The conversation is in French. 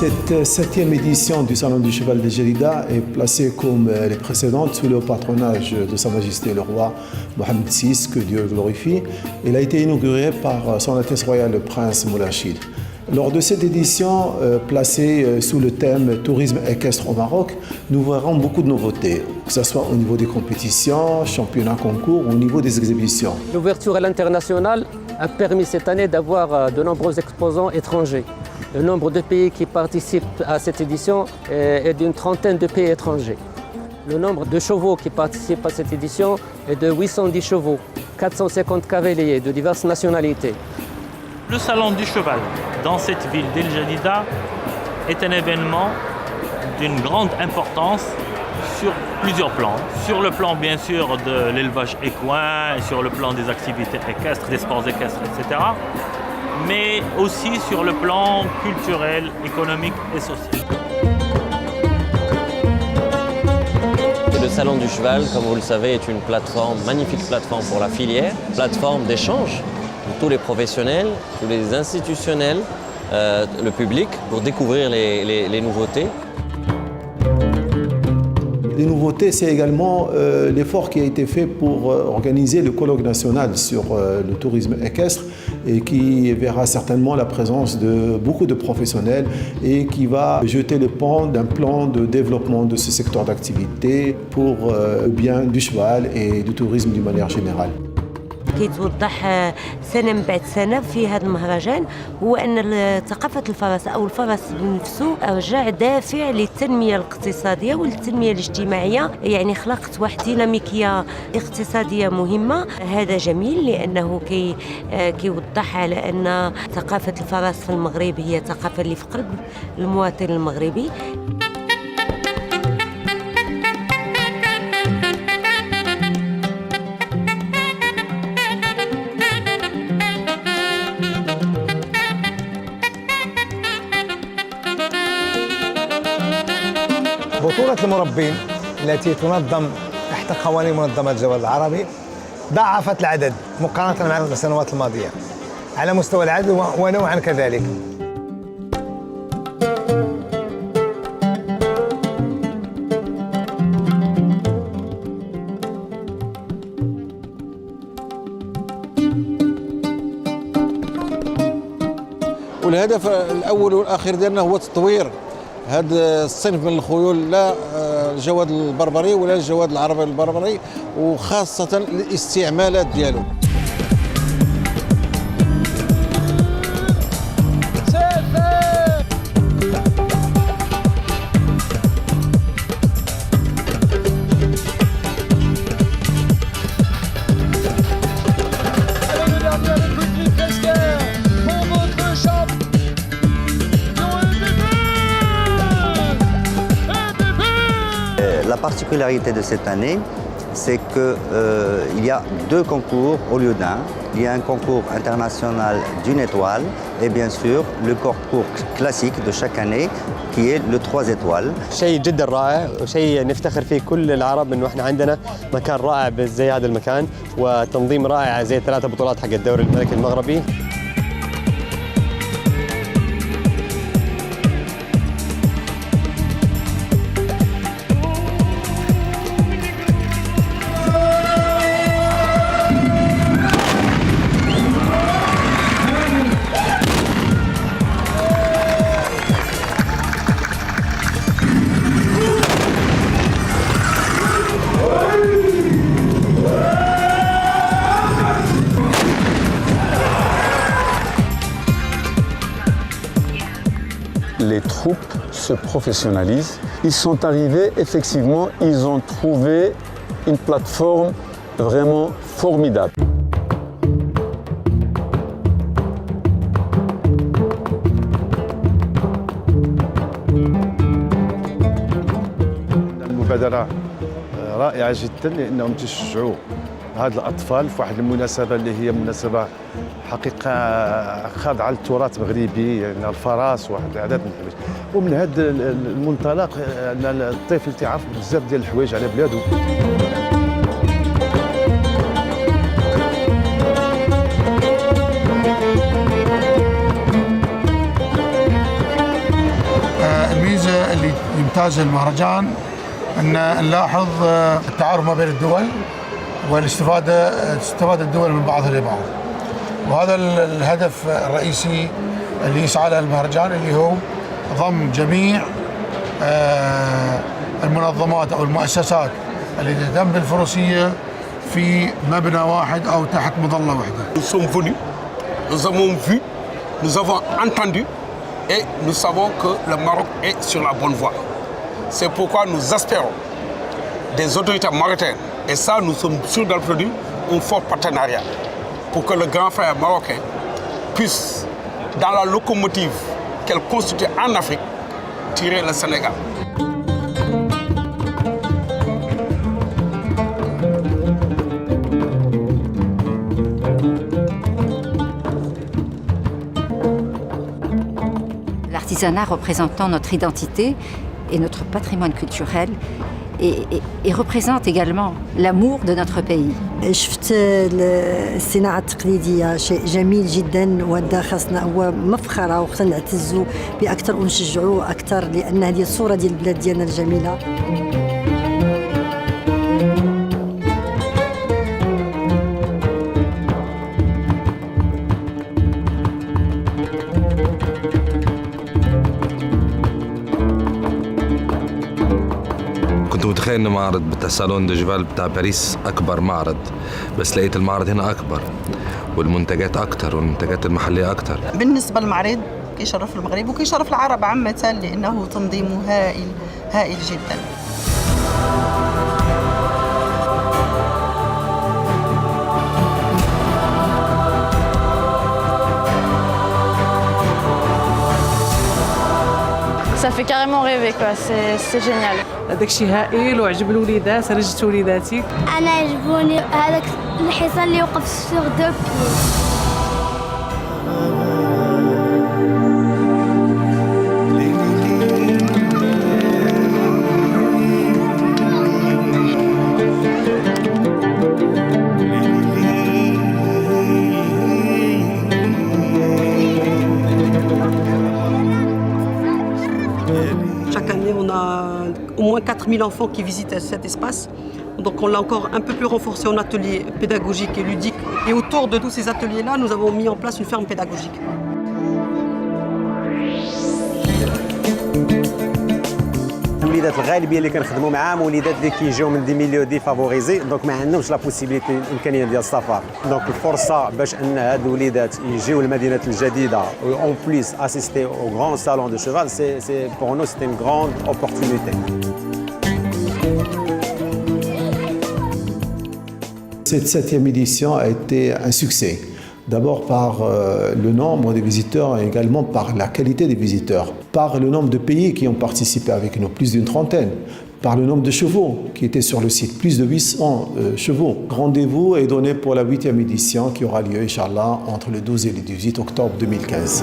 Cette 7e édition du Salon du Cheval de Jérida est placée comme les précédentes sous le patronage de Sa Majesté le Roi Mohammed VI, que Dieu glorifie. Elle a été inaugurée par Son Altesse Royale le Prince Moulay Rachid. Lors de cette édition, placée sous le thème Tourisme équestre au Maroc, nous verrons beaucoup de nouveautés, que ce soit au niveau des compétitions, championnats, concours ou au niveau des exhibitions. L'ouverture à l'international a permis cette année d'avoir de nombreux exposants étrangers. Le nombre de pays qui participent à cette édition est d'une trentaine de pays étrangers. Le nombre de chevaux qui participent à cette édition est de 810 chevaux, 450 cavaliers de diverses nationalités. Le Salon du Cheval dans cette ville d'El Jadida est un événement d'une grande importance sur plusieurs plans. Sur le plan bien sûr de l'élevage équin, sur le plan des activités équestres, des sports équestres, etc. Mais aussi sur le plan culturel, économique et social. Le Salon du Cheval, comme vous le savez, est une plateforme, magnifique plateforme pour la filière, plateforme d'échange pour tous les professionnels, tous les institutionnels, le public, pour découvrir les nouveautés. Les nouveautés, c'est également l'effort qui a été fait pour organiser le colloque national sur le tourisme équestre et qui verra certainement la présence de beaucoup de professionnels et qui va jeter le pont d'un plan de développement de ce secteur d'activité pour le bien du cheval et du tourisme d'une manière générale. كيتوضح سنة من بعد سنة في هذا المهرجان هو أن ثقافة الفرس أو الفرس بنفسه رجع دافع للتنمية الاقتصادية والتنمية الاجتماعية، يعني خلقت واحد ديناميكية اقتصادية مهمة. هذا جميل لأنه كيوضح على أن ثقافة الفرس في المغرب هي ثقافة اللي في قلب المواطن المغربي. بطولة المربين التي تنظم تحت قوانين منظمة الجواد العربي ضاعفت العدد مقارنة مع السنوات الماضية على مستوى العدد ونوعا كذلك. والهدف الأول والأخير ديالنا هو تطوير هذا الصنف من الخيول، لا الجواد البربري ولا الجواد العربي البربري، وخاصة الاستعمالات ديالو. La particularité de cette année, c'est qu'il y a deux concours au lieu d'un. Il y a un concours international d'une étoile et bien sûr le concours classique de chaque année qui est le 3 étoiles. شيء جدا رائع وشيء نفتخر فيه كل العرب انه احنا عندنا مكان رائع زي هذا المكان وتنظيم رائع زي 3 بطولات حق الدوري الملكي المغربي. Les troupes se professionnalisent. Ils sont arrivés, effectivement, ils ont trouvé une plateforme vraiment formidable. المبادرة رائعة جدا لأنهم تشجعوا هاد الأطفال في واحد المناسبة اللي هي مناسبة حقيقة خاضعة للتراث المغربي، يعني الفرس واحد العدد من الحوايج، ومن هذا المنطلق أن الطفل تعرف بزاف ديال الحوايج على بلادو. يمتاز المهرجان أن نلاحظ التعارف ما بين الدول والاستفادة الدول من بعضها لبعض، وهذا الهدف الرئيسي اللي يسعى له المهرجان، اللي هو ضم جميع المنظمات أو المؤسسات اللي تهتم بالفروسية في مبنى واحد أو تحت مظلة واحدة. Nous sommes venus, nous avons vu, nous avons entendu et nous savons que le Maroc est sur la bonne voie. C'est pourquoi nous espérons des autorités marocaines, et ça nous sommes sûrs d'en produire, un fort partenariat pour que le grand frère marocain puisse, dans la locomotive qu'elle constitue en Afrique, tirer le Sénégal. L'artisanat représentant notre identité et notre patrimoine culturel et représente également l'amour de notre pays. شفت الصناعة التقليدية شيء جميل جدا، وهذا خاصنا هو مفخرة وخصنا نعتزوا بأكثر ونشجعوه أكثر، لأن هذه الصورة ديال البلاد ديالنا الجميلة. كنت متخيل ان معرض بتاع سالون دو جيفال بتاع باريس اكبر معرض، بس لقيت المعرض هنا اكبر والمنتجات اكتر والمنتجات المحليه اكتر. بالنسبه للمعرض كيشرف المغرب وكيشرف العرب عامه، لانه تنظيمه هائل جدا. Ça fait carrément rêver quoi, c'est génial. هذاك الشيء هائل وعجب الوليدات، رجت وليداتي. انا عجبوني هذاك الحصان اللي وقف سور دو بي. Chaque année, on a au moins 4000 enfants qui visitent cet espace. Donc on l'a encore un peu plus renforcé en ateliers pédagogiques et ludiques. Et autour de tous ces ateliers-là, nous avons mis en place une ferme pédagogique. الوليدات الغالبيه اللي كنخدموا معاهم وليدات اللي كيجيو من دي ميليو دي فافوريزي، دونك ما عندهمش لا بوسيبيليتي الامكانيه ديال السفر، دونك الفرصه باش ان هاد الوليدات يجيو للمدينه الجديده اون بليس اسيستي او غران سالون دو شيفال، سي بور نو سيتي اون غراند اوبورتونيتي. Cette 7e édition a été un succès. D'abord par le nombre de visiteurs et également par la qualité des visiteurs, par le nombre de pays qui ont participé avec nous, plus d'une trentaine, par le nombre de chevaux qui étaient sur le site, plus de 800 chevaux. Rendez-vous est donné pour la 8e édition qui aura lieu, Inch'Allah, entre le 12 et le 18 octobre 2015.